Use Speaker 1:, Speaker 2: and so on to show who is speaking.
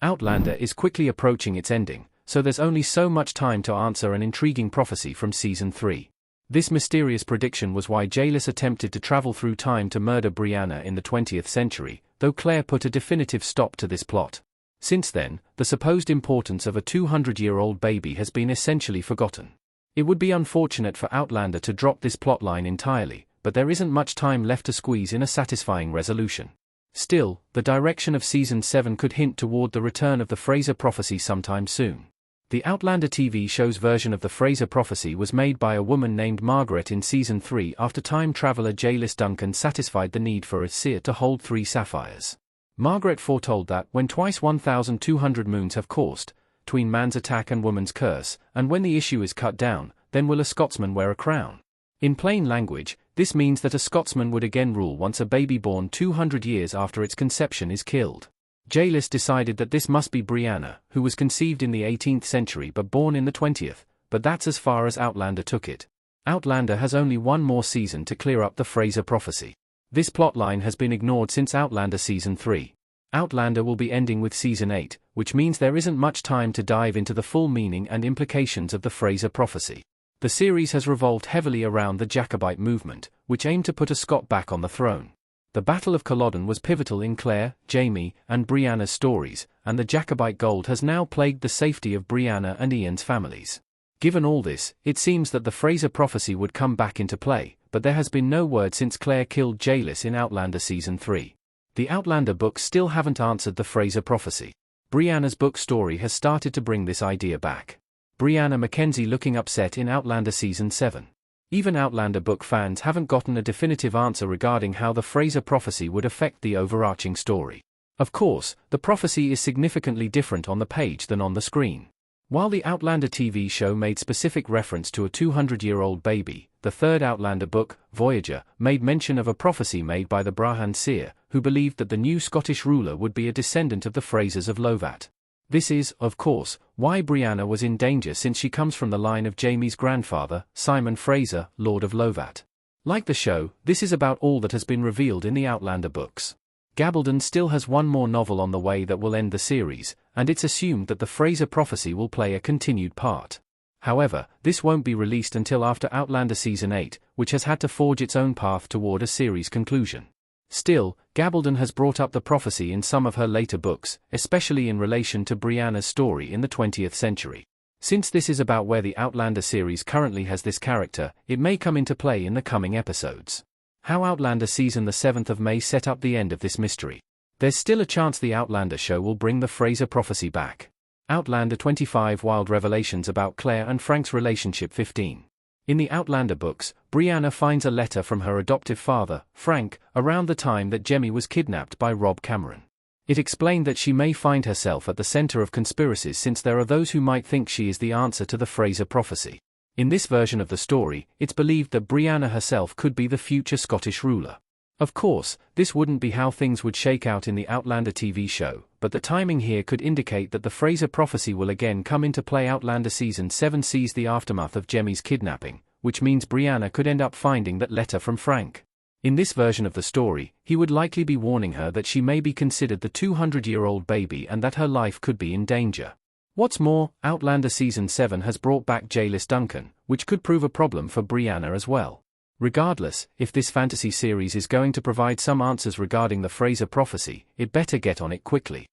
Speaker 1: Outlander is quickly approaching its ending, so there's only so much time to answer an intriguing prophecy from Season 3. This mysterious prediction was why Jalis attempted to travel through time to murder Brianna in the 20th century, though Claire put a definitive stop to this plot. Since then, the supposed importance of a 200-year-old baby has been essentially forgotten. It would be unfortunate for Outlander to drop this plotline entirely, but there isn't much time left to squeeze in a satisfying resolution. Still, the direction of Season 7 could hint toward the return of the Fraser prophecy sometime soon. The Outlander TV show's version of the Fraser prophecy was made by a woman named Margaret in Season 3 after time traveler Jalis Duncan satisfied the need for a seer to hold 3 sapphires. Margaret foretold that, when twice 1,200 moons have coursed, tween man's attack and woman's curse, and when the issue is cut down, then will a Scotsman wear a crown. In plain language, this means that a Scotsman would again rule once a baby born 200 years after its conception is killed. Jalis decided that this must be Brianna, who was conceived in the 18th century but born in the 20th, but that's as far as Outlander took it. Outlander has only one more season to clear up the Fraser prophecy. This plotline has been ignored since Outlander Season 3. Outlander will be ending with Season 8, which means there isn't much time to dive into the full meaning and implications of the Fraser prophecy. The series has revolved heavily around the Jacobite movement, which aimed to put a Scot back on the throne. The Battle of Culloden was pivotal in Claire, Jamie, and Brianna's stories, and the Jacobite gold has now plagued the safety of Brianna and Ian's families. Given all this, it seems that the Fraser prophecy would come back into play, but there has been no word since Claire killed Jalis in Outlander Season 3. The Outlander books still haven't answered the Fraser prophecy. Brianna's book story has started to bring this idea back. Brianna Mackenzie looking upset in Outlander Season 7. Even Outlander book fans haven't gotten a definitive answer regarding how the Fraser prophecy would affect the overarching story. Of course, the prophecy is significantly different on the page than on the screen. While the Outlander TV show made specific reference to a 200-year-old baby, the third Outlander book, Voyager, made mention of a prophecy made by the Brahman seer, who believed that the new Scottish ruler would be a descendant of the Frasers of Lovat. This is, of course, why Brianna was in danger, since she comes from the line of Jamie's grandfather, Simon Fraser, Lord of Lovat. Like the show, this is about all that has been revealed in the Outlander books. Gabaldon still has one more novel on the way that will end the series, and it's assumed that the Fraser prophecy will play a continued part. However, this won't be released until after Outlander Season 8, which has had to forge its own path toward a series conclusion. Still, Gabaldon has brought up the prophecy in some of her later books, especially in relation to Brianna's story in the 20th century. Since this is about where the Outlander series currently has this character, it may come into play in the coming episodes. How Outlander Season the 7th of May set up the end of this mystery. There's still a chance the Outlander show will bring the Fraser prophecy back. Outlander 25 Wild Revelations about Claire and Frank's relationship 15. In the Outlander books, Brianna finds a letter from her adoptive father, Frank, around the time that Jemmy was kidnapped by Rob Cameron. It explained that she may find herself at the center of conspiracies, since there are those who might think she is the answer to the Fraser prophecy. In this version of the story, it's believed that Brianna herself could be the future Scottish ruler. Of course, this wouldn't be how things would shake out in the Outlander TV show, but the timing here could indicate that the Fraser prophecy will again come into play. Outlander Season 7 sees the aftermath of Jemmy's kidnapping, which means Brianna could end up finding that letter from Frank. In this version of the story, he would likely be warning her that she may be considered the 200-year-old baby and that her life could be in danger. What's more, Outlander Season 7 has brought back Jalis Duncan, which could prove a problem for Brianna as well. Regardless, if this fantasy series is going to provide some answers regarding the Fraser prophecy, it better get on it quickly.